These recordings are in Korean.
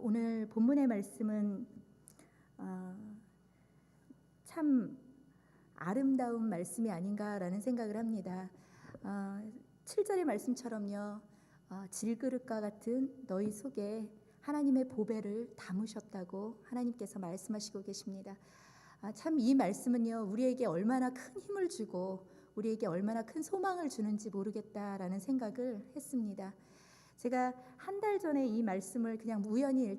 오늘 본문의 말씀은 참 아름다운 말씀이 아닌가라는 생각을 합니다. 7절의 말씀처럼요, 질그릇과 같은 너희 속에 하나님의 보배를 담으셨다고 하나님께서 말씀하시고 계십니다. 참 이 말씀은요, 우리에게 얼마나 큰 힘을 주고 우리에게 얼마나 큰 소망을 주는지 모르겠다라는 생각을 했습니다. 제가 한 달 전에 이 말씀을 그냥 우연히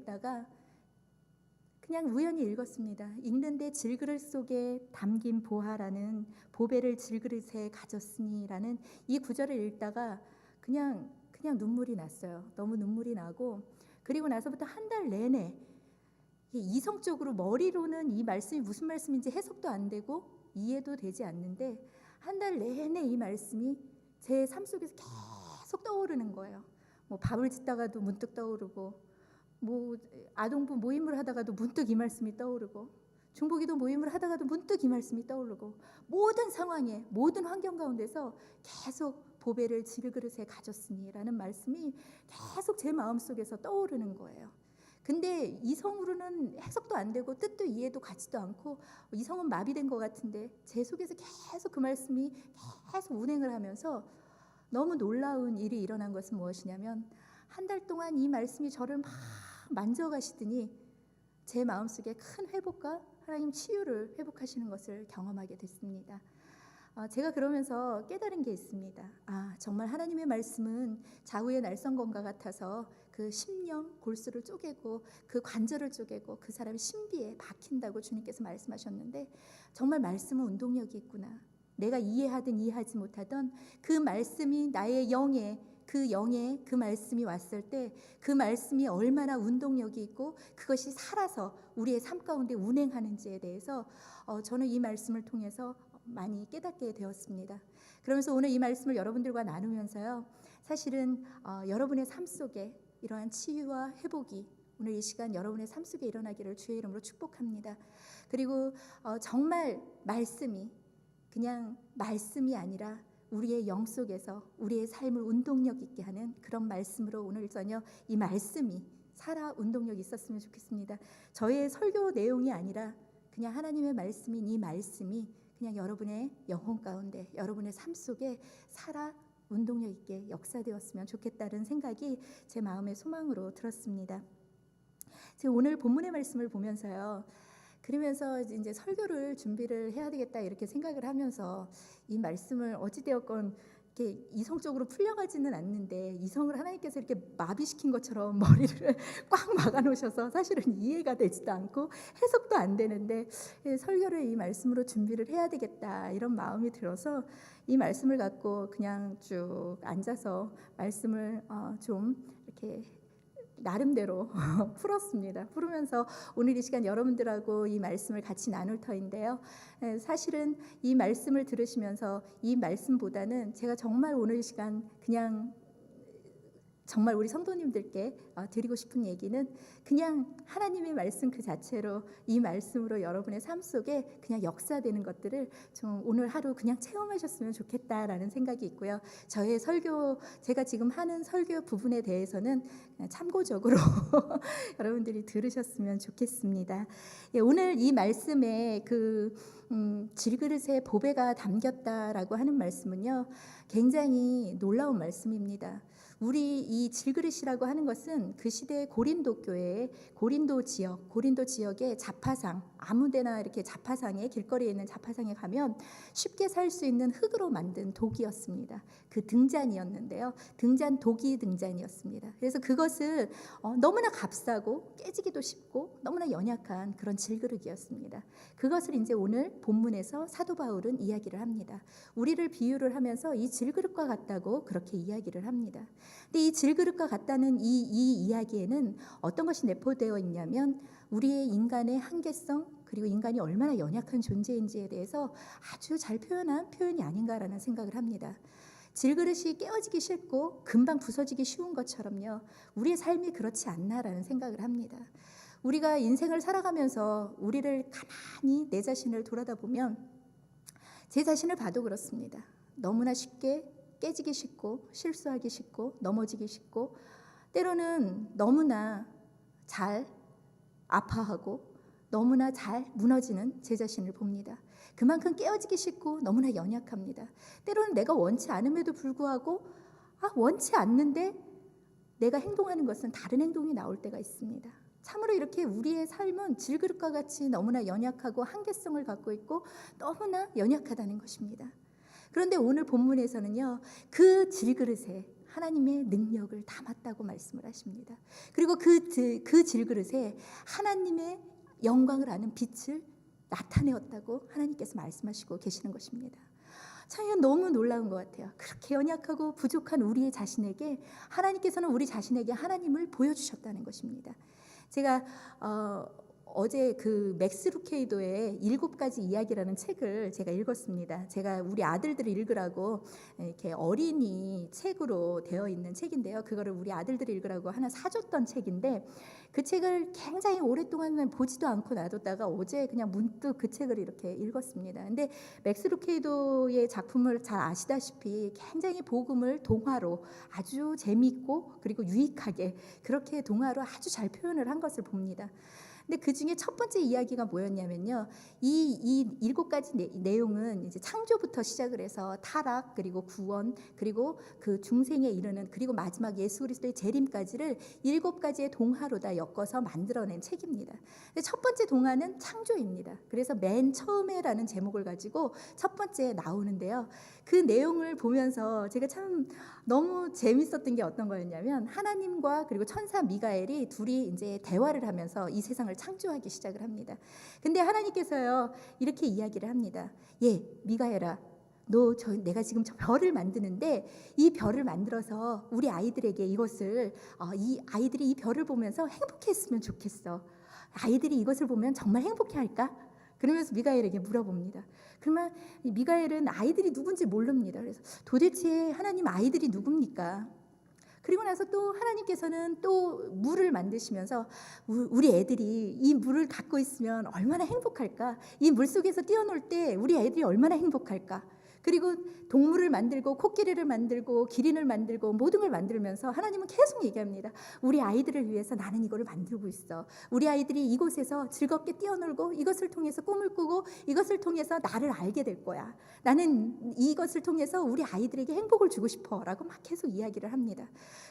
읽었습니다. 읽는데 질그릇 속에 담긴 보화라는 보배를 질그릇에 가졌으니라는 이 구절을 읽다가 그냥 눈물이 났어요. 너무 눈물이 나고, 그리고 나서부터 한 달 내내 이성적으로 머리로는 이 말씀이 무슨 말씀인지 해석도 안 되고 이해도 되지 않는데 한 달 내내 이 말씀이 제 삶 속에서 계속 떠오르는 거예요. 밥을 짓다가도 문득 떠오르고, 아동부 모임을 하다가도 문득 이 말씀이 떠오르고, 중보기도 모임을 하다가도 문득 이 말씀이 떠오르고, 모든 상황에 모든 환경 가운데서 계속 보배를 질그릇에 가졌으니라는 말씀이 계속 제 마음속에서 떠오르는 거예요. 근데 이성으로는 해석도 안 되고 뜻도 이해도 가지도 않고, 이성은 마비된 것 같은데 제 속에서 계속 그 말씀이 계속 운행을 하면서 너무 놀라운 일이 일어난 것은 무엇이냐면, 한 달 동안 이 말씀이 저를 막 만져가시더니 제 마음속에 큰 회복과 하나님 치유를 회복하시는 것을 경험하게 됐습니다. 제가 그러면서 깨달은 게 있습니다. 정말 하나님의 말씀은 자우의 날성검과 같아서 그 심령 골수를 쪼개고 그 관절을 쪼개고 그 사람의 신비에 박힌다고 주님께서 말씀하셨는데, 정말 말씀은 운동력이 있구나. 내가 이해하든 이해하지 못하던 그 말씀이 나의 영에 그 말씀이 왔을 때 그 말씀이 얼마나 운동력이 있고 그것이 살아서 우리의 삶 가운데 운행하는지에 대해서 저는 이 말씀을 통해서 많이 깨닫게 되었습니다. 그러면서 오늘 이 말씀을 여러분들과 나누면서요, 사실은 여러분의 삶 속에 이러한 치유와 회복이 오늘 이 시간 여러분의 삶 속에 일어나기를 주의 이름으로 축복합니다. 그리고 정말 말씀이 그냥 말씀이 아니라 우리의 영 속에서 우리의 삶을 운동력 있게 하는 그런 말씀으로 오늘 저녁 이 말씀이 살아 운동력이 있었으면 좋겠습니다. 저의 설교 내용이 아니라 그냥 하나님의 말씀인 이 말씀이 그냥 여러분의 영혼 가운데 여러분의 삶 속에 살아 운동력 있게 역사되었으면 좋겠다는 생각이 제 마음의 소망으로 들었습니다. 제가 오늘 본문의 말씀을 보면서요, 그러면서 이제 설교를 준비를 해야 되겠다 이렇게 생각을 하면서 이 말씀을 어찌되었건 이렇게 이성적으로 풀려가지는 않는데, 이성을 하나님께서 이렇게 마비시킨 것처럼 머리를 꽉 막아놓으셔서 사실은 이해가 되지도 않고 해석도 안 되는데, 설교를 이 말씀으로 준비를 해야 되겠다 이런 마음이 들어서 이 말씀을 갖고 그냥 쭉 앉아서 말씀을 좀 이렇게 나름대로 풀었습니다. 풀으면서 오늘 이 시간 여러분들하고 이 말씀을 같이 나눌 터인데요, 사실은 이 말씀을 들으시면서 이 말씀보다는 제가 정말 오늘 이 시간 그냥 정말 우리 성도님들께 드리고 싶은 얘기는 그냥 하나님의 말씀 그 자체로 이 말씀으로 여러분의 삶 속에 그냥 역사되는 것들을 좀 오늘 하루 그냥 체험하셨으면 좋겠다라는 생각이 있고요. 저의 설교, 제가 지금 하는 설교 부분에 대해서는 참고적으로 여러분들이 들으셨으면 좋겠습니다. 오늘 이 말씀에 질그릇에 보배가 담겼다라고 하는 말씀은요, 굉장히 놀라운 말씀입니다. 우리 이 질그릇이라고 하는 것은 그 시대 고린도 교회의 고린도 지역의 자파상, 아무데나 이렇게 자파상에, 길거리에 있는 자파상에 가면 쉽게 살 수 있는 흙으로 만든 도기였습니다. 그 등잔이었는데요, 도기 등잔이었습니다. 그래서 그것은 너무나 값싸고 깨지기도 쉽고 너무나 연약한 그런 질그릇이었습니다. 그것을 이제 오늘 본문에서 사도 바울은 이야기를 합니다. 우리를 비유를 하면서 이 질그릇과 같다고 그렇게 이야기를 합니다. 근데 이 질그릇과 같다는 이 이야기에는 어떤 것이 내포되어 있냐면, 우리의 인간의 한계성, 그리고 인간이 얼마나 연약한 존재인지에 대해서 아주 잘 표현한 표현이 아닌가라는 생각을 합니다. 질그릇이 깨어지기 싫고 금방 부서지기 쉬운 것처럼요, 우리의 삶이 그렇지 않나라는 생각을 합니다. 우리가 인생을 살아가면서 우리를 가만히 내 자신을 돌아다보면, 제 자신을 봐도 그렇습니다. 너무나 쉽게 깨지기 쉽고 실수하기 쉽고 넘어지기 쉽고, 때로는 너무나 잘 아파하고 너무나 잘 무너지는 제 자신을 봅니다. 그만큼 깨어지기 쉽고 너무나 연약합니다. 때로는 내가 원치 않음에도 불구하고 원치 않는데 내가 행동하는 것은 다른 행동이 나올 때가 있습니다. 참으로 이렇게 우리의 삶은 질그릇과 같이 너무나 연약하고 한계성을 갖고 있고 너무나 연약하다는 것입니다. 그런데 오늘 본문에서는요, 그 질그릇에 하나님의 능력을 담았다고 말씀을 하십니다. 그리고 그 질그릇에 하나님의 영광을 아는 빛을 나타내었다고 하나님께서 말씀하시고 계시는 것입니다. 참 이건 너무 놀라운 것 같아요. 그렇게 연약하고 부족한 우리의 자신에게 하나님께서는 우리 자신에게 하나님을 보여주셨다는 것입니다. 제가 어제 그 맥스 루케이도의 7가지 이야기라는 책을 제가 읽었습니다. 제가 우리 아들들이 읽으라고 이렇게 어린이 책으로 되어 있는 책인데요. 그거를 우리 아들들이 읽으라고 하나 사줬던 책인데 그 책을 굉장히 오랫동안 보지도 않고 놔뒀다가 어제 그냥 문득 그 책을 이렇게 읽었습니다. 근데 맥스 루케이도의 작품을 잘 아시다시피 굉장히 복음을 동화로 아주 재미있고 그리고 유익하게 그렇게 동화로 아주 잘 표현을 한 것을 봅니다. 근데 그 중에 첫 번째 이야기가 뭐였냐면요. 이 7가지 내용은 이제 창조부터 시작을 해서 타락 그리고 구원 그리고 그 중생에 이르는 그리고 마지막 예수 그리스도의 재림까지를 7가지의 동화로 다 엮어서 만들어낸 책입니다. 근데 첫 번째 동화는 창조입니다. 그래서 맨 처음에라는 제목을 가지고 첫 번째에 나오는데요. 그 내용을 보면서 제가 참 너무 재밌었던 게 어떤 거였냐면 하나님과 그리고 천사 미가엘이 둘이 이제 대화를 하면서 이 세상을 창조하기 시작을 합니다. 근데 하나님께서요 이렇게 이야기를 합니다. 미가엘아, 내가 지금 저 별을 만드는데 이 별을 만들어서 우리 아이들에게 이것을 이 아이들이 이 별을 보면서 행복했으면 좋겠어. 아이들이 이것을 보면 정말 행복해할까? 그러면서 미가엘에게 물어봅니다. 그러면 미가엘은 아이들이 누군지 모릅니다. 그래서 도대체 하나님 아이들이 누굽니까? 그리고 나서 또 하나님께서는 또 물을 만드시면서 우리 애들이 이 물을 갖고 있으면 얼마나 행복할까? 이 물 속에서 뛰어놀 때 우리 애들이 얼마나 행복할까? 그리고 동물을 만들고 코끼리를 만들고 기린을 만들고 모든 걸 만들면서 하나님은 계속 얘기합니다. 우리 아이들을 위해서 나는 이거를 만들고 있어. 우리 아이들이 이곳에서 즐겁게 뛰어놀고 이것을 통해서 꿈을 꾸고 이것을 통해서 나를 알게 될 거야. 나는 이것을 통해서 우리 아이들에게 행복을 주고 싶어 라고 막 계속 이야기를 합니다.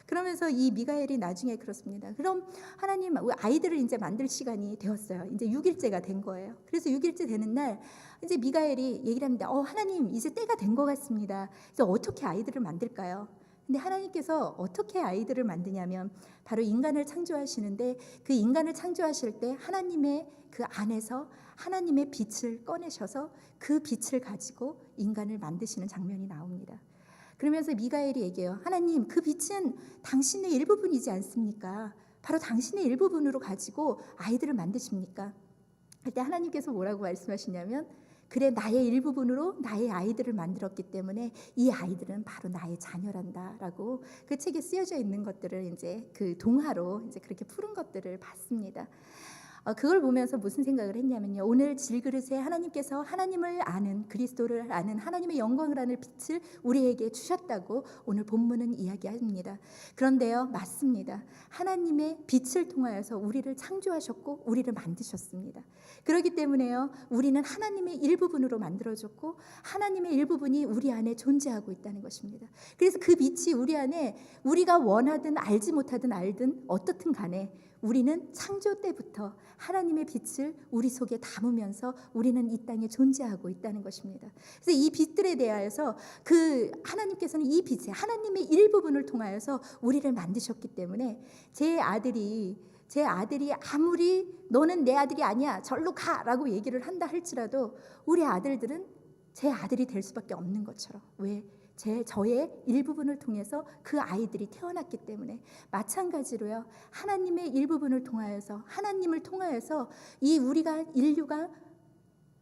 그러면서 이 미가엘이 나중에 그렇습니다. 그럼 하나님 아이들을 이제 만들 시간이 되었어요. 이제 6일째가 된 거예요. 그래서 6일째 되는 날 이제 미가엘이 얘기를 합니다. 하나님 이제 때가 된 것 같습니다. 그래서 어떻게 아이들을 만들까요? 근데 하나님께서 어떻게 아이들을 만드냐면 바로 인간을 창조하시는데 그 인간을 창조하실 때 하나님의 그 안에서 하나님의 빛을 꺼내셔서 그 빛을 가지고 인간을 만드시는 장면이 나옵니다. 그러면서 미가엘이 얘기해요. 하나님 그 빛은 당신의 일부분이지 않습니까? 바로 당신의 일부분으로 가지고 아이들을 만드십니까? 그때 하나님께서 뭐라고 말씀하시냐면 그래 나의 일부분으로 나의 아이들을 만들었기 때문에 이 아이들은 바로 나의 자녀란다라고 그 책에 쓰여져 있는 것들을 이제 그 동화로 이제 그렇게 푸른 것들을 봤습니다. 그걸 보면서 무슨 생각을 했냐면요. 오늘 질그릇에 하나님께서 하나님을 아는 그리스도를 아는 하나님의 영광을 아는 빛을 우리에게 주셨다고 오늘 본문은 이야기합니다. 그런데요. 맞습니다. 하나님의 빛을 통하여서 우리를 창조하셨고 우리를 만드셨습니다. 그렇기 때문에요. 우리는 하나님의 일부분으로 만들어졌고 하나님의 일부분이 우리 안에 존재하고 있다는 것입니다. 그래서 그 빛이 우리 안에 우리가 원하든 알지 못하든 알든 어떻든 간에 우리는 창조 때부터 하나님의 빛을 우리 속에 담으면서 우리는 이 땅에 존재하고 있다는 것입니다. 그래서 이 빛들에 대하여서 그 하나님께서는 이 빛에 하나님의 일부분을 통하여서 우리를 만드셨기 때문에 제 아들이 아무리 너는 내 아들이 아니야 절로 가라고 얘기를 한다 할지라도 우리 아들들은 제 아들이 될 수밖에 없는 것처럼 왜? 저의 일부분을 통해서 그 아이들이 태어났기 때문에 마찬가지로요. 하나님의 일부분을 통하여서 하나님을 통하여서 이 우리가 인류가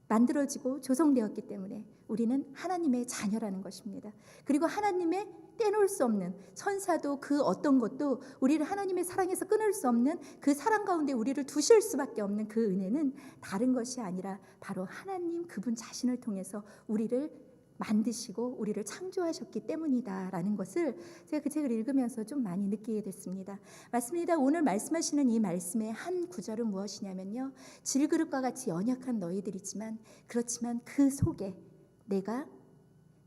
만들어지고 조성되었기 때문에 우리는 하나님의 자녀라는 것입니다. 그리고 하나님의 떼놓을 수 없는 천사도 그 어떤 것도 우리를 하나님의 사랑에서 끊을 수 없는 그 사랑 가운데 우리를 두실 수밖에 없는 그 은혜는 다른 것이 아니라 바로 하나님 그분 자신을 통해서 우리를 만드시고 우리를 창조하셨기 때문이다라는 것을 제가 그 책을 읽으면서 좀 많이 느끼게 됐습니다. 맞습니다. 오늘 말씀하시는 이 말씀의 한 구절은 무엇이냐면요, 질그릇과 같이 연약한 너희들이지만 그렇지만 그 속에 내가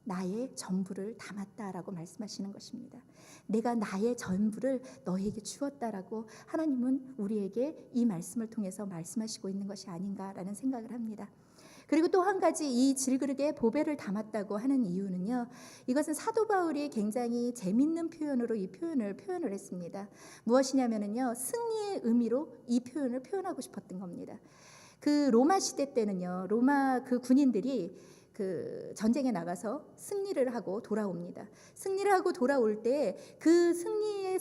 나의 전부를 담았다라고 말씀하시는 것입니다. 내가 나의 전부를 너희에게 주었다라고 하나님은 우리에게 이 말씀을 통해서 말씀하시고 있는 것이 아닌가라는 생각을 합니다. 그리고 또 한 가지, 이 질그릇에 보배를 담았다고 하는 이유는요, 이것은 사도 바울이 굉장히 재밌는 표현으로 이 표현을 했습니다. 무엇이냐면요, 승리의 의미로 이 표현을 표현하고 싶었던 겁니다. 그 로마 시대 때는요, 로마 그 군인들이 그 전쟁에 나가서 승리를 하고 돌아옵니다. 승리를 하고 돌아올 때 그 승리의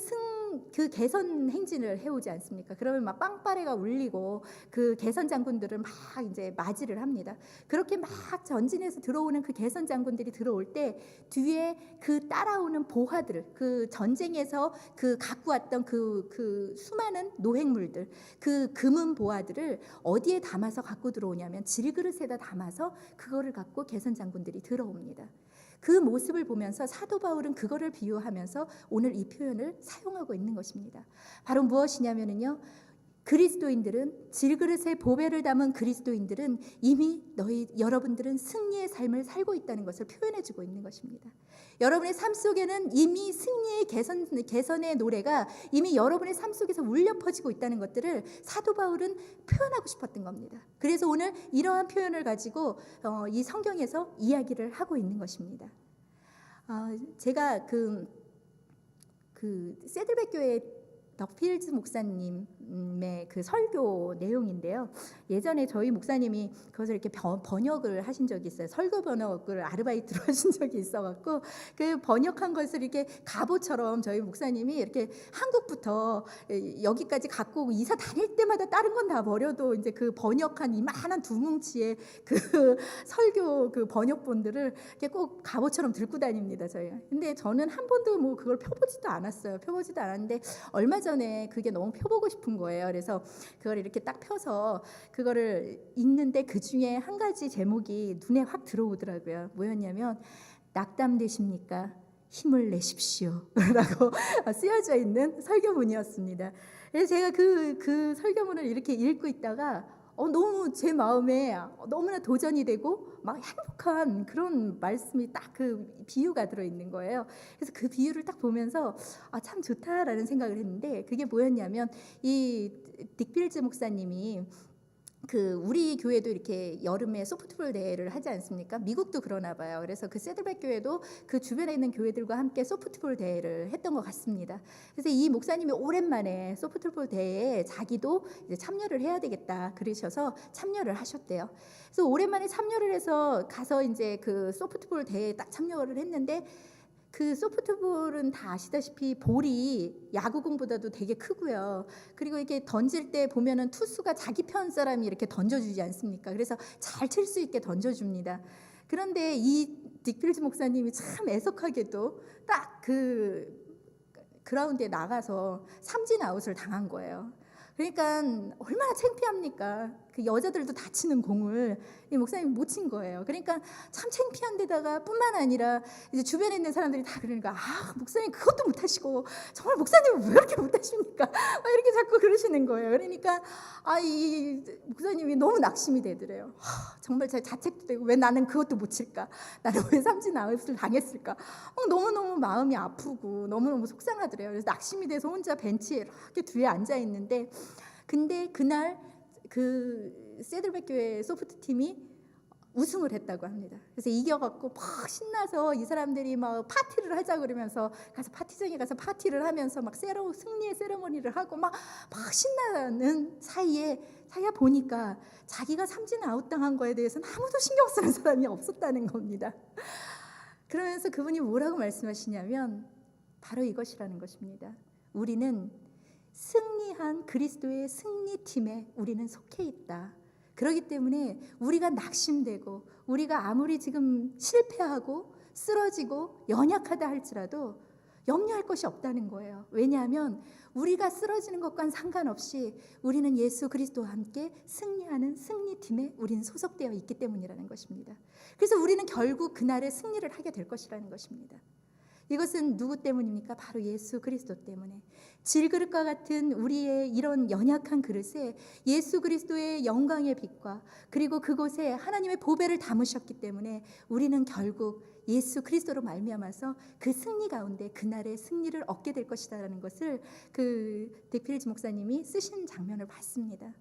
그 개선 행진을 해오지 않습니까? 그러면 막 빵빠레가 울리고 그 개선 장군들을 막 이제 맞이를 합니다. 그렇게 막 전진해서 들어오는 그 개선 장군들이 들어올 때 뒤에 그 따라오는 보화들, 그 전쟁에서 그 갖고 왔던 그 수많은 노획물들, 그 금은 보화들을 어디에 담아서 갖고 들어오냐면 질그릇에다 담아서 그거를 갖고 개선 장군들이 들어옵니다. 그 모습을 보면서 사도 바울은 그거를 비유하면서 오늘 이 표현을 사용하고 있는 것입니다. 바로 무엇이냐면요, 그리스도인들은, 질그릇에 보배를 담은 그리스도인들은 이미 여러분들은 승리의 삶을 살고 있다는 것을 표현해주고 있는 것입니다. 여러분의 삶 속에는 이미 승리의 개선의 노래가 이미 여러분의 삶 속에서 울려 퍼지고 있다는 것들을 사도 바울은 표현하고 싶었던 겁니다. 그래서 오늘 이러한 표현을 가지고 이 성경에서 이야기를 하고 있는 것입니다. 제가 그 세들백 교회 덕필즈 목사님의 그 설교 내용인데요. 예전에 저희 목사님이 그것을 이렇게 번역을 하신 적이 있어요. 설교 번역을 아르바이트로 하신 적이 있어갖고 그 번역한 것을 이렇게 갑오처럼 저희 목사님이 이렇게 한국부터 여기까지 갖고 오고 이사 다닐 때마다 다른 건 다 버려도 이제 그 번역한 이만한 두 뭉치의 그 설교 그 번역본들을 이렇게 꼭 갑오처럼 들고 다닙니다, 저희가. 근데 저는 한 번도 뭐 그걸 펴보지도 않았어요. 펴보지도 않았는데 얼마 전에 그게 너무 펴보고 싶은 거예요. 그래서 그걸 이렇게 딱 펴서 그거를 읽는데 그 중에 한 가지 제목이 눈에 확 들어오더라고요. 뭐였냐면 낙담되십니까? 힘을 내십시오 라고 쓰여져 있는 설교문이었습니다. 그래서 제가 그 설교문을 이렇게 읽고 있다가 너무 제 마음에 너무나 도전이 되고 막 행복한 그런 말씀이 딱 그 비유가 들어있는 거예요. 그래서 그 비유를 딱 보면서 참 좋다라는 생각을 했는데, 그게 뭐였냐면 이 딕필즈 목사님이 그 우리 교회도 이렇게 여름에 소프트볼 대회를 하지 않습니까? 미국도 그러나 봐요. 그래서 그 세들백 교회도 그 주변에 있는 교회들과 함께 소프트볼 대회를 했던 것 같습니다. 그래서 이 목사님이 오랜만에 소프트볼 대회에 자기도 이제 참여를 해야 되겠다 그러셔서 참여를 하셨대요. 그래서 오랜만에 참여를 해서 가서 이제 그 소프트볼 대회에 딱 참여를 했는데, 그 소프트볼은 다 아시다시피 볼이 야구공보다도 되게 크고요. 그리고 이렇게 던질 때 보면은 투수가 자기 편 사람이 이렇게 던져주지 않습니까? 그래서 잘 칠 수 있게 던져줍니다. 그런데 이 딕필즈 목사님이 참 애석하게도 딱 그 그라운드에 나가서 삼진 아웃을 당한 거예요. 그러니까 얼마나 창피합니까? 그 여자들도 다 치는 공을 이 목사님이 못 친 거예요. 그러니까 참 창피한 데다가 뿐만 아니라 이제 주변에 있는 사람들이 다 그러니까 목사님 그것도 못 하시고 정말 목사님은 왜 이렇게 못 하십니까? 막 이렇게 자꾸 그러시는 거예요. 그러니까 이 목사님이 너무 낙심이 되더래요. 정말 제 자책도 되고 왜 나는 그것도 못 칠까? 나는 왜 삼진 아웃을 당했을까? 너무너무 마음이 아프고 너무너무 속상하더래요. 그래서 낙심이 돼서 혼자 벤치에 이렇게 뒤에 앉아 있는데, 근데 그날 그 세들백 교회 소프트팀이 우승을 했다고 합니다. 그래서 이겨갖고 막 신나서 이 사람들이 막 파티를 하자 그러면서 가서 파티장에 가서 파티를 하면서 막 승리의 세레머니를 하고 막 신나는 사이에 자기가 보니까 자기가 삼진 아웃 당한 거에 대해서는 아무도 신경 쓰는 사람이 없었다는 겁니다. 그러면서 그분이 뭐라고 말씀하시냐면 바로 이것이라는 것입니다. 우리는 승리한 그리스도의 승리팀에 우리는 속해 있다. 그렇기 때문에 우리가 낙심되고 우리가 아무리 지금 실패하고 쓰러지고 연약하다 할지라도 염려할 것이 없다는 거예요. 왜냐하면 우리가 쓰러지는 것과는 상관없이 우리는 예수 그리스도와 함께 승리하는 승리팀에 우리는 소속되어 있기 때문이라는 것입니다. 그래서 우리는 결국 그날의 승리를 하게 될 것이라는 것입니다. 이것은 누구 때문입니까? 바로 예수 그리스도 때문에. 질그릇과 같은 우리의 이런 연약한 그릇에 예수 그리스도의 영광의 빛과 그리고 그곳에 하나님의 보배를 담으셨기 때문에 우리는 결국 예수 그리스도로 말미암아서 그 승리 가운데 그날의 승리를 얻게 될 것이다라는 것을 덱필지 목사님이 쓰신 장면을 봤습니다.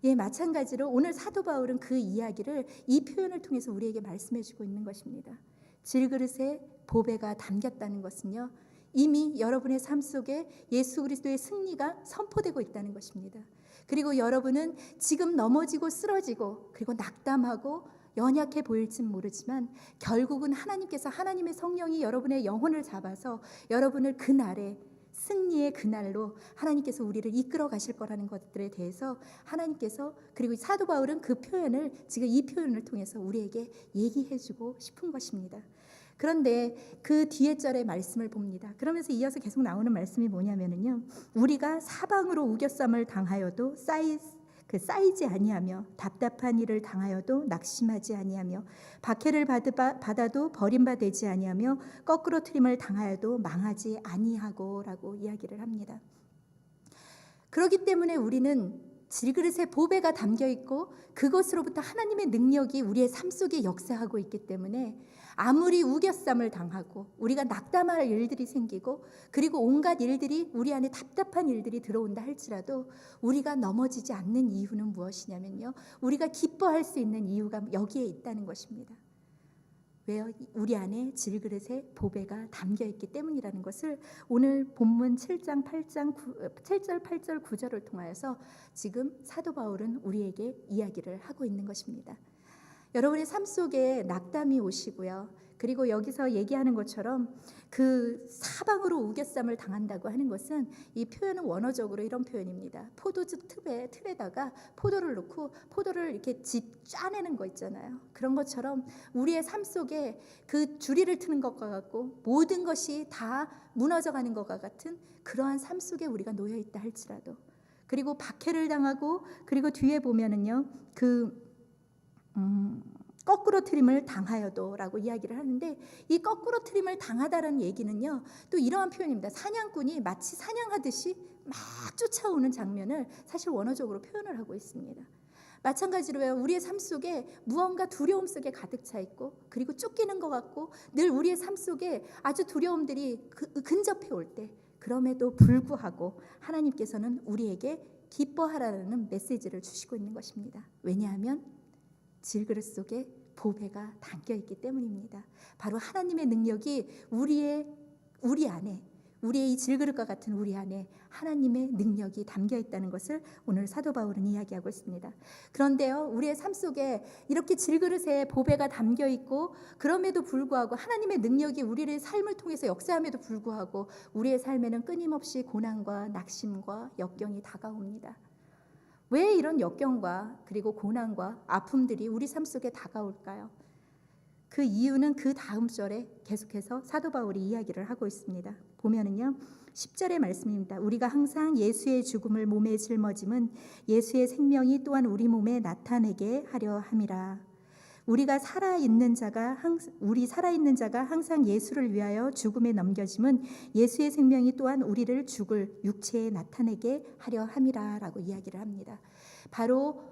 예, 마찬가지로 오늘 사도 바울은 그 이야기를 이 표현을 통해서 우리에게 말씀해 주고 있는 것입니다. 질그릇에 보배가 담겼다는 것은요, 이미 여러분의 삶 속에 예수 그리스도의 승리가 선포되고 있다는 것입니다. 그리고 여러분은 지금 넘어지고 쓰러지고 그리고 낙담하고 연약해 보일진 모르지만 결국은 하나님께서 하나님의 성령이 여러분의 영혼을 잡아서 여러분을 그날에 승리의 그날로 하나님께서 우리를 이끌어 가실 거라는 것들에 대해서 하나님께서, 그리고 사도 바울은 그 표현을 지금 이 표현을 통해서 우리에게 얘기해 주고 싶은 것입니다. 그런데 그 뒤에 절의 말씀을 봅니다. 그러면서 이어서 계속 나오는 말씀이 뭐냐면요, 우리가 사방으로 우겨쌈을 당하여도 쌓이지 아니하며 답답한 일을 당하여도 낙심하지 아니하며 박해를 받아도 버림받지 아니하며 거꾸로 트림을 당하여도 망하지 아니하고라고 이야기를 합니다. 그렇기 때문에 우리는 질그릇에 보배가 담겨 있고 그것으로부터 하나님의 능력이 우리의 삶 속에 역사하고 있기 때문에 아무리 우겨쌈을 당하고 우리가 낙담할 일들이 생기고 그리고 온갖 일들이 우리 안에 답답한 일들이 들어온다 할지라도 우리가 넘어지지 않는 이유는 무엇이냐면요, 우리가 기뻐할 수 있는 이유가 여기에 있다는 것입니다. 왜요? 우리 안에 질그릇에 보배가 담겨 있기 때문이라는 것을 오늘 본문 7절 8절 9절을 통하여서 지금 사도 바울은 우리에게 이야기를 하고 있는 것입니다. 여러분의 삶 속에 낙담이 오시고요, 그리고 여기서 얘기하는 것처럼 그 사방으로 우겨쌈을 당한다고 하는 것은, 이 표현은 원어적으로 이런 표현입니다. 포도주 틀에다가 포도를 넣고 포도를 이렇게 짜내는 거 있잖아요. 그런 것처럼 우리의 삶 속에 그 주리를 트는 것과 같고 모든 것이 다 무너져가는 것과 같은 그러한 삶 속에 우리가 놓여 있다 할지라도, 그리고 박해를 당하고 그리고 뒤에 보면은요 거꾸로 트림을 당하여도 라고 이야기를 하는데, 이 거꾸로 트림을 당하다라는 얘기는요 또 이러한 표현입니다. 사냥꾼이 마치 사냥하듯이 막 쫓아오는 장면을 사실 원어적으로 표현을 하고 있습니다. 마찬가지로요, 우리의 삶 속에 무언가 두려움 속에 가득 차 있고 그리고 쫓기는 것 같고 늘 우리의 삶 속에 아주 두려움들이 근접해 올 때, 그럼에도 불구하고 하나님께서는 우리에게 기뻐하라는 메시지를 주시고 있는 것입니다. 왜냐하면 질그릇 속에 보배가 담겨 있기 때문입니다. 바로 하나님의 능력이 우리 안에, 우리의 이 질그릇과 같은 우리 안에 하나님의 능력이 담겨 있다는 것을 오늘 사도 바울은 이야기하고 있습니다. 그런데요, 우리의 삶 속에 이렇게 질그릇에 보배가 담겨 있고 그럼에도 불구하고 하나님의 능력이 우리의 삶을 통해서 역사함에도 불구하고 우리의 삶에는 끊임없이 고난과 낙심과 역경이 다가옵니다. 왜 이런 역경과 그리고 고난과 아픔들이 우리 삶 속에 다가올까요? 그 이유는 그 다음 절에 계속해서 사도 바울이 이야기를 하고 있습니다. 보면은요 10절의 말씀입니다. 우리가 항상 예수의 죽음을 몸에 짊어짐은 예수의 생명이 또한 우리 몸에 나타내게 하려 함이라. 우리 살아있는 자가 항상 예수를 위하여 죽음에 넘겨짐은 예수의 생명이 또한 우리를 죽을 육체에 나타내게 하려 함이라 라고 이야기를 합니다. 바로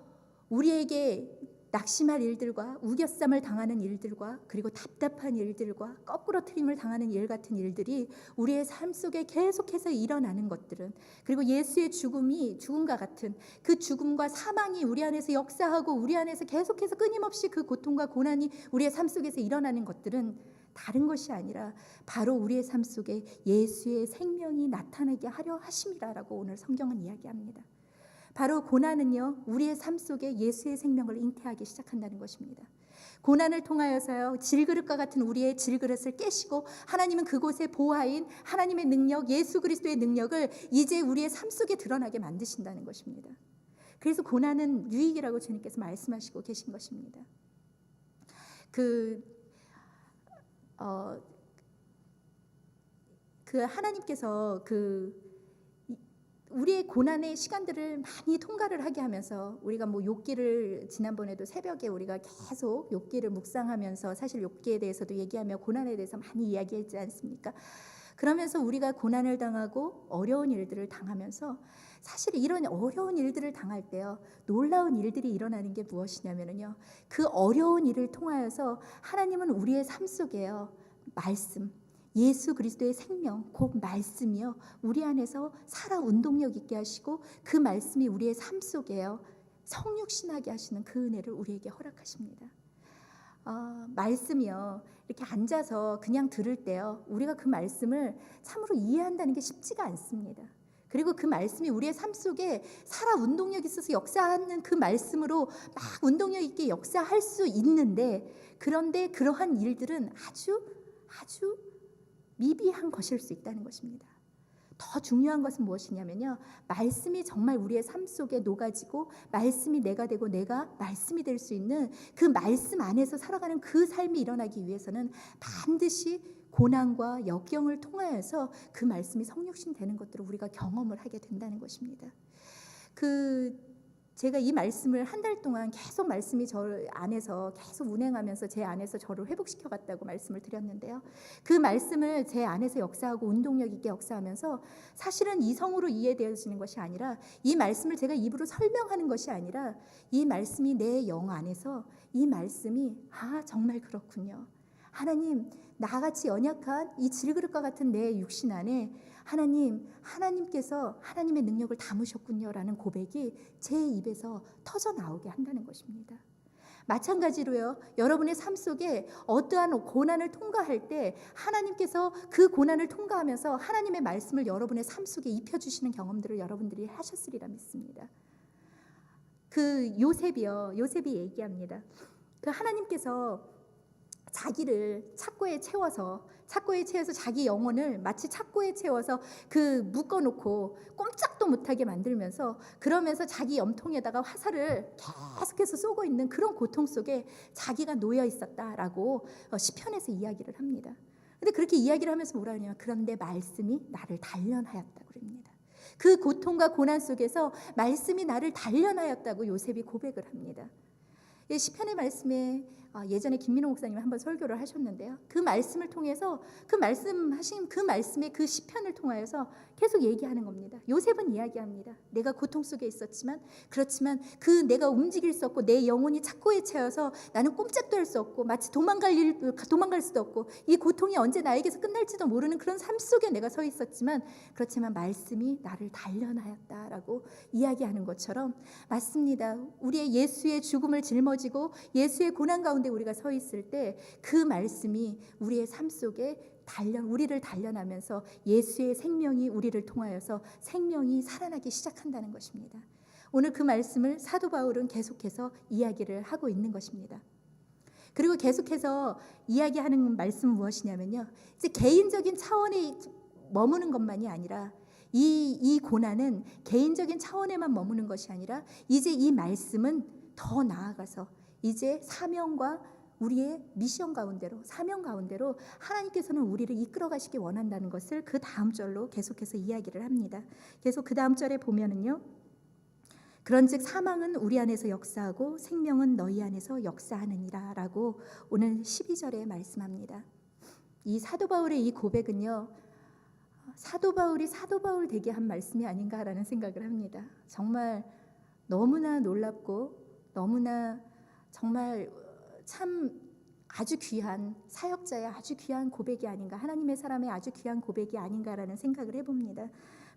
우리에게 낙심할 일들과 우겨쌈을 당하는 일들과 그리고 답답한 일들과 거꾸로 트림을 당하는 일 같은 일들이 우리의 삶 속에 계속해서 일어나는 것들은, 그리고 예수의 죽음과 같은 그 죽음과 사망이 우리 안에서 역사하고 우리 안에서 계속해서 끊임없이 그 고통과 고난이 우리의 삶 속에서 일어나는 것들은 다른 것이 아니라 바로 우리의 삶 속에 예수의 생명이 나타나게 하려 하심이라고 오늘 성경은 이야기합니다. 바로 고난은요 우리의 삶 속에 예수의 생명을 잉태하기 시작한다는 것입니다. 고난을 통하여서요 질그릇과 같은 우리의 질그릇을 깨시고 하나님은 그곳에 보화인 하나님의 능력, 예수 그리스도의 능력을 이제 우리의 삶 속에 드러나게 만드신다는 것입니다. 그래서 고난은 유익이라고 주님께서 말씀하시고 계신 것입니다. 하나님께서 우리의 고난의 시간들을 많이 통과를 하게 하면서 우리가 뭐 욥기를 지난번에도 새벽에 우리가 계속 욥기를 묵상하면서 사실 욥기에 대해서도 얘기하며 고난에 대해서 많이 이야기했지 않습니까? 그러면서 우리가 고난을 당하고 어려운 일들을 당하면서 사실 이런 어려운 일들을 당할 때요, 놀라운 일들이 일어나는 게 무엇이냐면요, 그 어려운 일을 통하여서 하나님은 우리의 삶 속에요, 말씀, 예수 그리스도의 생명, 곧 말씀이요, 우리 안에서 살아 운동력 있게 하시고 그 말씀이 우리의 삶 속에요, 성육신하게 하시는 그 은혜를 우리에게 허락하십니다. 말씀이요, 이렇게 앉아서 그냥 들을 때요, 우리가 그 말씀을 참으로 이해한다는 게 쉽지가 않습니다. 그리고 그 말씀이 우리의 삶 속에 살아 운동력 있어서 역사하는 그 말씀으로 막 운동력 있게 역사할 수 있는데, 그런데 그러한 일들은 아주 미비한 것일 수 있다는 것입니다. 더 중요한 것은 무엇이냐면요, 말씀이 정말 우리의 삶 속에 녹아지고 말씀이 내가 되고 내가 말씀이 될 수 있는 그 말씀 안에서 살아가는 그 삶이 일어나기 위해서는 반드시 고난과 역경을 통하여서 그 말씀이 성육신 되는 것들을 우리가 경험을 하게 된다는 것입니다. 제가 이 말씀을 한 달 동안 계속 말씀이 저 안에서 계속 운행하면서 제 안에서 저를 회복시켜 갔다고 말씀을 드렸는데요, 그 말씀을 제 안에서 역사하고 운동력 있게 역사하면서 사실은 이성으로 이해되어지는 것이 아니라, 이 말씀을 제가 입으로 설명하는 것이 아니라, 이 말씀이 내 영 안에서, 이 말씀이 정말 그렇군요, 하나님, 나같이 연약한 이 질그릇과 같은 내 육신 안에 하나님께서 하나님의 능력을 담으셨군요 라는 고백이 제 입에서 터져 나오게 한다는 것입니다. 마찬가지로요, 여러분의 삶 속에 어떠한 고난을 통과할 때 하나님께서 그 고난을 통과하면서 하나님의 말씀을 여러분의 삶 속에 입혀주시는 경험들을 여러분들이 하셨으리라 믿습니다. 요셉이 얘기합니다. 하나님께서 자기를 착고에 채워서 자기 영혼을 마치 착고에 채워서 묶어놓고 꼼짝도 못하게 만들면서, 그러면서 자기 염통에다가 화살을 계속해서 쏘고 있는 그런 고통 속에 자기가 놓여 있었다라고 시편에서 이야기를 합니다. 근데 그렇게 이야기를 하면서 뭐라 하냐면, 그런데 말씀이 나를 단련하였다고 그럽니다. 그 고통과 고난 속에서 말씀이 나를 단련하였다고 요셉이 고백을 합니다. 시편의 말씀에 예전에 김민호 목사님이 한번 설교를 하셨는데요, 그 말씀을 통해서 그 말씀의 그 시편을 통하여서 계속 얘기하는 겁니다. 요셉은 이야기합니다. 내가 고통 속에 있었지만, 그렇지만 내가 움직일 수 없고 내 영혼이 착고에 채워서 나는 꼼짝도 할 수 없고 마치 도망갈 수도 없고 이 고통이 언제 나에게서 끝날지도 모르는 그런 삶 속에 내가 서 있었지만, 그렇지만 말씀이 나를 단련하였다라고 이야기하는 것처럼 맞습니다. 우리의 예수의 죽음을 짊어지고 예수의 고난 가운데 우리가 서 있을 때 그 말씀이 우리의 삶 속에 우리를 단련하면서 예수의 생명이 우리를 통하여서 생명이 살아나기 시작한다는 것입니다. 오늘 그 말씀을 사도 바울은 계속해서 이야기를 하고 있는 것입니다. 그리고 계속해서 이야기하는 말씀은 무엇이냐면요, 이제 개인적인 차원에 머무는 것만이 아니라, 이 고난은 개인적인 차원에만 머무는 것이 아니라, 이제 이 말씀은 더 나아가서 이제 사명과 우리의 미션 가운데로, 사명 가운데로 하나님께서는 우리를 이끌어 가시기 원한다는 것을 그 다음 절로 계속해서 이야기를 합니다. 계속 그 다음 절에 보면은요, 그런즉 사망은 우리 안에서 역사하고 생명은 너희 안에서 역사하느니라 라고 오늘 12절에 말씀합니다. 이 사도 바울의 이 고백은요, 사도 바울이 사도 바울 되게 한 말씀이 아닌가라는 생각을 합니다. 정말 너무나 놀랍고 너무나 정말 참 아주 귀한 사역자의 아주 귀한 고백이 아닌가, 하나님의 사람의 아주 귀한 고백이 아닌가라는 생각을 해봅니다.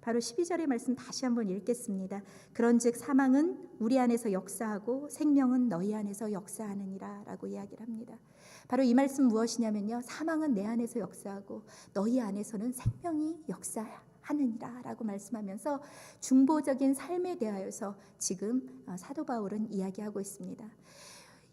바로 12절의 말씀 다시 한번 읽겠습니다. 그런즉 사망은 우리 안에서 역사하고 생명은 너희 안에서 역사하느니라 라고 이야기를 합니다. 바로 이 말씀 무엇이냐면요, 사망은 내 안에서 역사하고 너희 안에서는 생명이 역사하느니라 라고 말씀하면서 중보적인 삶에 대하여서 지금 사도 바울은 이야기하고 있습니다.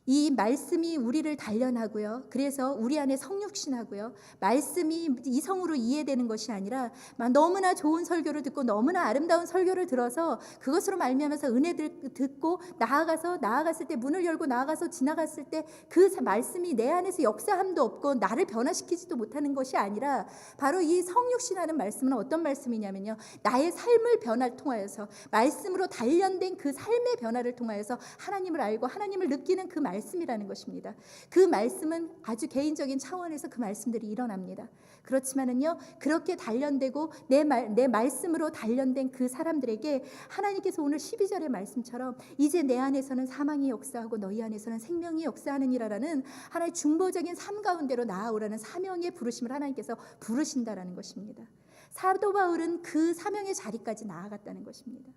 이 말씀이 우리를 단련하고요. 그래서 우리 안에 성육신하고요. 말씀이 이성으로 이해되는 것이 아니라 너무나 좋은 설교를 듣고 너무나 아름다운 설교를 들어서 그것으로 말미암아서 은혜를 듣고 나아갔을 때 문을 열고 나아가서 지나갔을 때 그 말씀이 내 안에서 역사함도 없고 나를 변화시키지도 못하는 것이 아니라 바로 이 성육신하는 말씀은 어떤 말씀이냐면요. 나의 삶을 변화를 통하여서 말씀으로 단련된 그 삶의 변화를 통하여서 하나님을 알고 하나님을 느끼는 그 말씀이라는 것입니다. 그 말씀은 아주 개인적인 차원에서 그 말씀들이 일어납니다. 그렇지만은요, 그렇게 단련되고 내 말씀으로 단련된 그 사람들에게 하나님께서 오늘 12절의 말씀처럼 이제 내 안에서는 사망이 역사하고 너희 안에서는 생명이 역사하느니라라는 하나의 중보적인 삶 가운데로 나아오라는 사명의 부르심을 하나님께서 부르신다라는 것입니다. 사도 바울은 그 사명의 자리까지 나아갔다는 것입니다.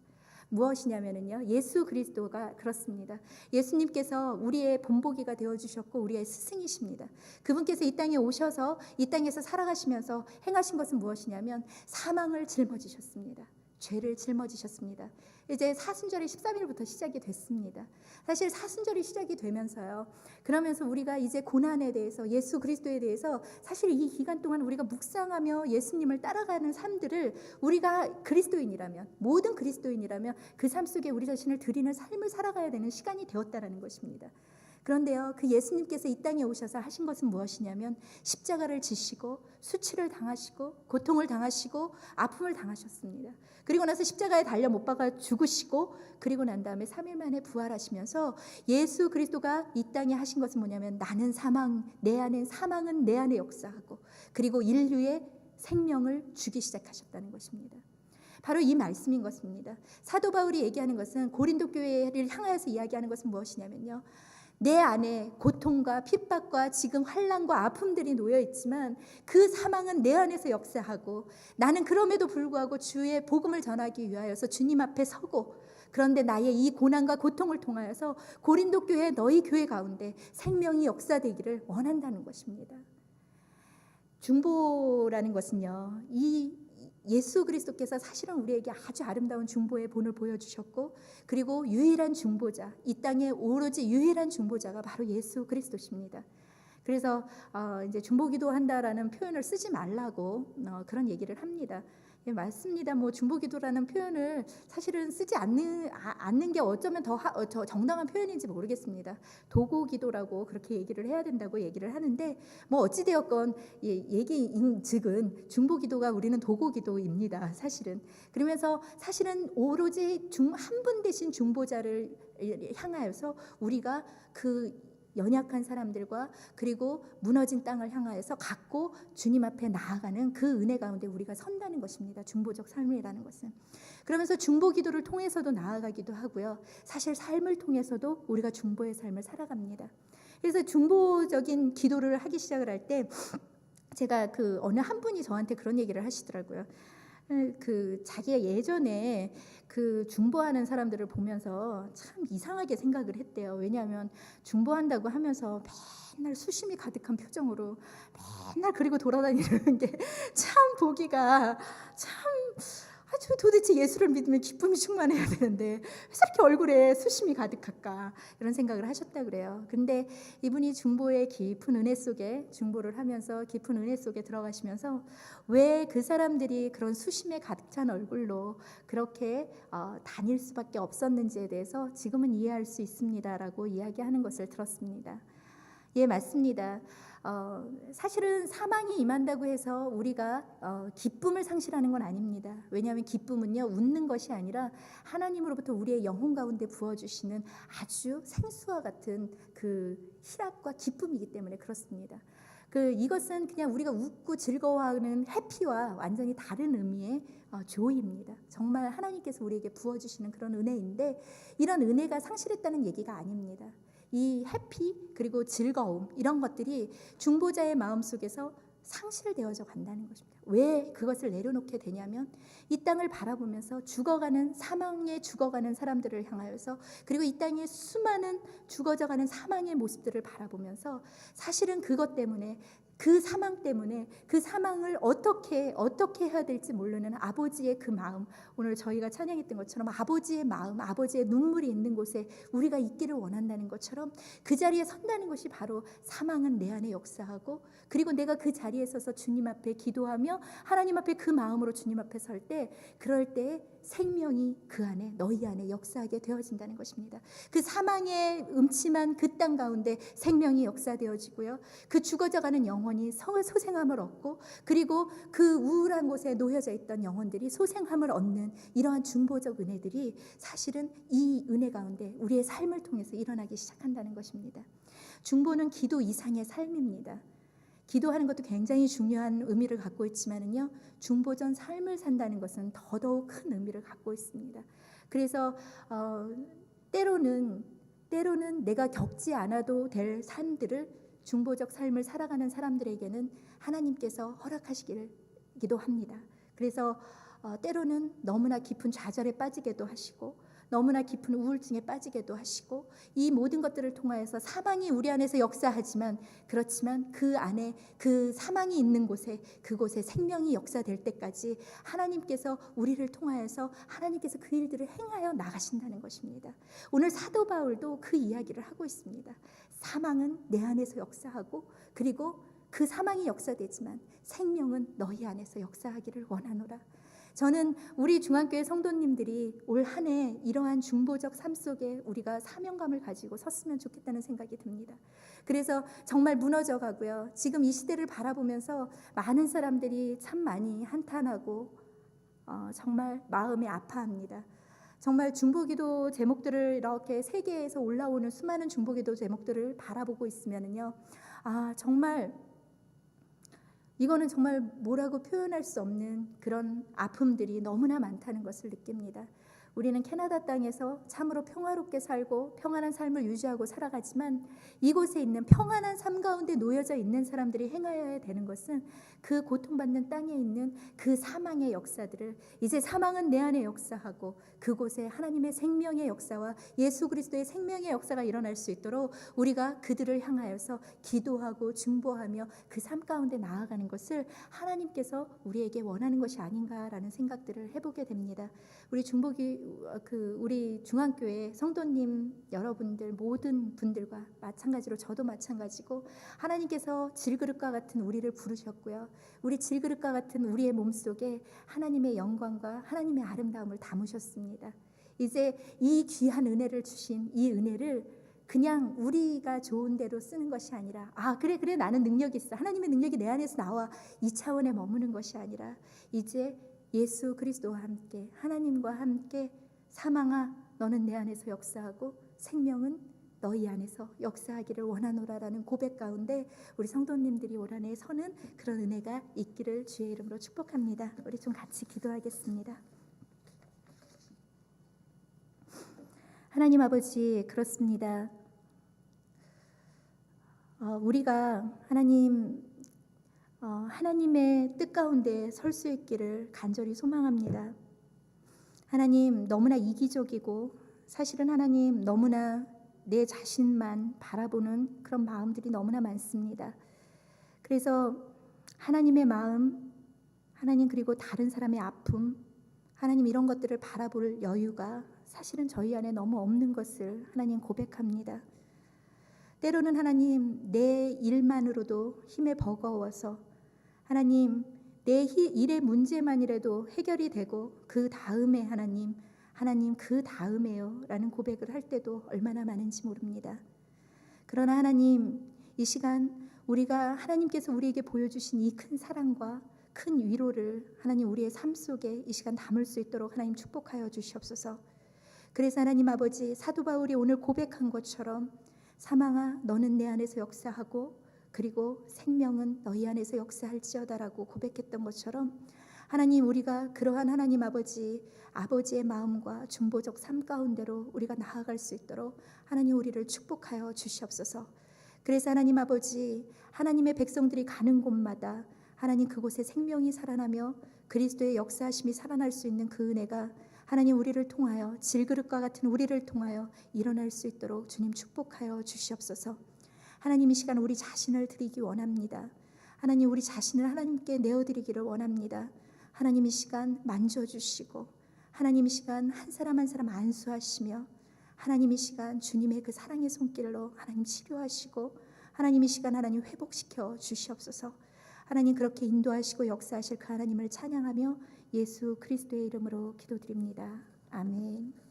무엇이냐면요, 예수 그리스도가 그렇습니다. 예수님께서 우리의 본보기가 되어주셨고 우리의 스승이십니다. 그분께서 이 땅에 오셔서 이 땅에서 살아가시면서 행하신 것은 무엇이냐면 사망을 짊어지셨습니다. 죄를 짊어지셨습니다. 이제 사순절이 13일부터 시작이 됐습니다. 사실 사순절이 시작이 되면서요, 그러면서 우리가 이제 고난에 대해서 예수 그리스도에 대해서 사실 이 기간 동안 우리가 묵상하며 예수님을 따라가는 삶들을 우리가 그리스도인이라면, 모든 그리스도인이라면 그 삶 속에 우리 자신을 드리는 삶을 살아가야 되는 시간이 되었다라는 것입니다. 그런데요, 그 예수님께서 이 땅에 오셔서 하신 것은 무엇이냐면 십자가를 지시고 수치를 당하시고 고통을 당하시고 아픔을 당하셨습니다. 그리고 나서 십자가에 달려 못 박아 죽으시고 그리고 난 다음에 3일 만에 부활하시면서 예수 그리스도가 이 땅에 하신 것은 뭐냐면 나는 사망은 내 안에 역사하고 그리고 인류의 생명을 주기 시작하셨다는 것입니다. 바로 이 말씀인 것입니다. 사도 바울이 얘기하는 것은 고린도 교회를 향하여서 이야기하는 것은 무엇이냐면요, 내 안에 고통과 핍박과 지금 환난과 아픔들이 놓여 있지만 그 사망은 내 안에서 역사하고 나는 그럼에도 불구하고 주의 복음을 전하기 위하여서 주님 앞에 서고, 그런데 나의 이 고난과 고통을 통하여서 고린도 교회 너희 교회 가운데 생명이 역사되기를 원한다는 것입니다. 중보라는 것은요, 이 예수 그리스도께서 사실은 우리에게 아주 아름다운 중보의 본을 보여주셨고 그리고 유일한 중보자, 이 땅에 오로지 유일한 중보자가 바로 예수 그리스도십니다. 그래서 이제 중보기도 한다라는 표현을 쓰지 말라고 그런 얘기를 합니다. 예, 맞습니다. 뭐 중보기도라는 표현을 사실은 쓰지 않는 게 어쩌면 더 정당한 표현인지 모르겠습니다. 도고기도라고 그렇게 얘기를 해야 된다고 얘기를 하는데 뭐 어찌되었건 얘기인즉은 중보기도가 우리는 도고기도입니다. 사실은. 그러면서 사실은 오로지 한 분 대신 중보자를 향하여서 우리가 그 연약한 사람들과 그리고 무너진 땅을 향하여서 갖고 주님 앞에 나아가는 그 은혜 가운데 우리가 선다는 것입니다. 중보적 삶이라는 것은. 그러면서 중보 기도를 통해서도 나아가기도 하고요. 사실 삶을 통해서도 우리가 중보의 삶을 살아갑니다. 그래서 중보적인 기도를 하기 시작을 할 때 제가 그 어느 한 분이 저한테 그런 얘기를 하시더라고요. 그 자기가 예전에 그 중보하는 사람들을 보면서 참 이상하게 생각을 했대요. 왜냐하면 중보한다고 하면서 맨날 수심이 가득한 표정으로 맨날 그리고 돌아다니는 게 참 보기가 참 아주 도대체 예수를 믿으면 기쁨이 충만해야 되는데 왜 저렇게 얼굴에 수심이 가득할까, 이런 생각을 하셨다 그래요. 근데 이분이 중보의 깊은 은혜 속에 중보를 하면서 깊은 은혜 속에 들어가시면서 왜 그 사람들이 그런 수심에 가득 찬 얼굴로 그렇게 다닐 수밖에 없었는지에 대해서 지금은 이해할 수 있습니다라고 이야기하는 것을 들었습니다. 예, 맞습니다. 사실은 사망이 임한다고 해서 우리가 기쁨을 상실하는 건 아닙니다. 왜냐하면 기쁨은요, 웃는 것이 아니라 하나님으로부터 우리의 영혼 가운데 부어주시는 아주 생수와 같은 그 희락과 기쁨이기 때문에 그렇습니다. 이것은 그냥 우리가 웃고 즐거워하는 해피와 완전히 다른 의미의 조이입니다. 정말 하나님께서 우리에게 부어주시는 그런 은혜인데 이런 은혜가 상실했다는 얘기가 아닙니다. 이 해피 그리고 즐거움, 이런 것들이 중보자의 마음속에서 상실되어져 간다는 것입니다. 왜 그것을 내려놓게 되냐면 이 땅을 바라보면서 사망에 죽어가는 사람들을 향하여서, 그리고 이 땅에 수많은 죽어져가는 사망의 모습들을 바라보면서 사실은 그것 때문에 그 사망 때문에 그 사망을 어떻게 해야 될지 모르는 아버지의 그 마음, 오늘 저희가 찬양했던 것처럼 아버지의 마음, 아버지의 눈물이 있는 곳에 우리가 있기를 원한다는 것처럼 그 자리에 선다는 것이 바로 사망은 내 안에 역사하고, 그리고 내가 그 자리에 서서 주님 앞에 기도하며 하나님 앞에 그 마음으로 주님 앞에 설 때, 그럴 때 생명이 그 안에, 너희 안에 역사하게 되어진다는 것입니다. 그 사망의 음침한 그 땅 가운데 생명이 역사되어지고요, 그 죽어져가는 영혼이 소생함을 얻고, 그리고 그 우울한 곳에 놓여져 있던 영혼들이 소생함을 얻는 이러한 중보적 은혜들이 사실은 이 은혜 가운데 우리의 삶을 통해서 일어나기 시작한다는 것입니다. 중보는 기도 이상의 삶입니다. 기도하는 것도 굉장히 중요한 의미를 갖고 있지만은요, 중보전 삶을 산다는 것은 더더욱 큰 의미를 갖고 있습니다. 그래서 때로는 내가 겪지 않아도 될 삶들을, 중보적 삶을 살아가는 사람들에게는 하나님께서 허락하시기도 합니다. 그래서 때로는 너무나 깊은 좌절에 빠지게도 하시고, 너무나 깊은 우울증에 빠지게도 하시고, 이 모든 것들을 통하여서 사망이 우리 안에서 역사하지만, 그렇지만 그 안에, 그 사망이 있는 곳에, 그곳에 생명이 역사될 때까지 하나님께서 우리를 통하여서 하나님께서 그 일들을 행하여 나가신다는 것입니다. 오늘 사도 바울도 그 이야기를 하고 있습니다. 사망은 내 안에서 역사하고, 그리고 그 사망이 역사되지만 생명은 너희 안에서 역사하기를 원하노라. 저는 우리 중앙교회 성도님들이 올 한 해 이러한 중보적 삶 속에 우리가 사명감을 가지고 섰으면 좋겠다는 생각이 듭니다. 그래서 정말 무너져 가고요, 지금 이 시대를 바라보면서 많은 사람들이 참 많이 한탄하고 정말 마음이 아파합니다. 정말 중보기도 제목들을 이렇게 세계에서 올라오는 수많은 중보기도 제목들을 바라보고 있으면은요, 정말 이거는 정말 뭐라고 표현할 수 없는 그런 아픔들이 너무나 많다는 것을 느낍니다. 우리는 캐나다 땅에서 참으로 평화롭게 살고 평안한 삶을 유지하고 살아가지만, 이곳에 있는 평안한 삶 가운데 놓여져 있는 사람들이 행하여야 되는 것은 그 고통받는 땅에 있는 그 사망의 역사들을, 이제 사망은 내 안에 역사하고 그곳에 하나님의 생명의 역사와 예수 그리스도의 생명의 역사가 일어날 수 있도록 우리가 그들을 향하여서 기도하고 중보하며 그 삶 가운데 나아가는 것을 하나님께서 우리에게 원하는 것이 아닌가라는 생각들을 해보게 됩니다. 우리 중앙교회 성도님 여러분들 모든 분들과 마찬가지로 저도 마찬가지고, 하나님께서 질그릇과 같은 우리를 부르셨고요, 우리 질그릇과 같은 우리의 몸속에 하나님의 영광과 하나님의 아름다움을 담으셨습니다. 이제 이 귀한 은혜를 주신 이 은혜를 그냥 우리가 좋은 대로 쓰는 것이 아니라, 그래 나는 능력이 있어, 하나님의 능력이 내 안에서 나와, 이 차원에 머무는 것이 아니라, 이제 예수 그리스도와 함께, 하나님과 함께, 사망아 너는 내 안에서 역사하고 생명은 너희 안에서 역사하기를 원하노라라는 고백 가운데 우리 성도님들이 올 한 해 서는 그런 은혜가 있기를 주의 이름으로 축복합니다. 우리 좀 같이 기도하겠습니다. 하나님 아버지, 그렇습니다. 우리가 하나님의 뜻 가운데 설 수 있기를 간절히 소망합니다. 하나님, 너무나 이기적이고 사실은 하나님 너무나 내 자신만 바라보는 그런 마음들이 너무나 많습니다. 그래서 하나님의 마음, 하나님, 그리고 다른 사람의 아픔, 하나님, 이런 것들을 바라볼 여유가 사실은 저희 안에 너무 없는 것을 하나님 고백합니다. 때로는 하나님, 내 일만으로도 힘에 버거워서 하나님, 내 일의 문제만이라도 해결이 되고 그 다음에 하나님 그 다음에요 라는 고백을 할 때도 얼마나 많은지 모릅니다. 그러나 하나님, 이 시간 우리가 하나님께서 우리에게 보여주신 이 큰 사랑과 큰 위로를 하나님 우리의 삶 속에 이 시간 담을 수 있도록 하나님 축복하여 주시옵소서. 그래서 하나님 아버지, 사도 바울이 오늘 고백한 것처럼 사망아 너는 내 안에서 역사하고 그리고 생명은 너희 안에서 역사할지어다라고 고백했던 것처럼, 하나님, 우리가 그러한 하나님 아버지의 마음과 중보적 삶 가운데로 우리가 나아갈 수 있도록 하나님 우리를 축복하여 주시옵소서. 그래서 하나님 아버지, 하나님의 백성들이 가는 곳마다 하나님 그곳에 생명이 살아나며 그리스도의 역사하심이 살아날 수 있는 그 은혜가 하나님 우리를 통하여, 질그릇과 같은 우리를 통하여 일어날 수 있도록 주님 축복하여 주시옵소서. 하나님, 이 시간 우리 자신을 드리기 원합니다. 하나님, 우리 자신을 하나님께 내어드리기를 원합니다. 하나님, 이 시간 만져주시고 하나님, 이 시간 한 사람 한 사람 안수하시며 하나님, 이 시간 주님의 그 사랑의 손길로 하나님 치료하시고 하나님, 이 시간 하나님 회복시켜 주시옵소서. 하나님, 그렇게 인도하시고 역사하실 그 하나님을 찬양하며 예수 그리스도의 이름으로 기도드립니다. 아멘.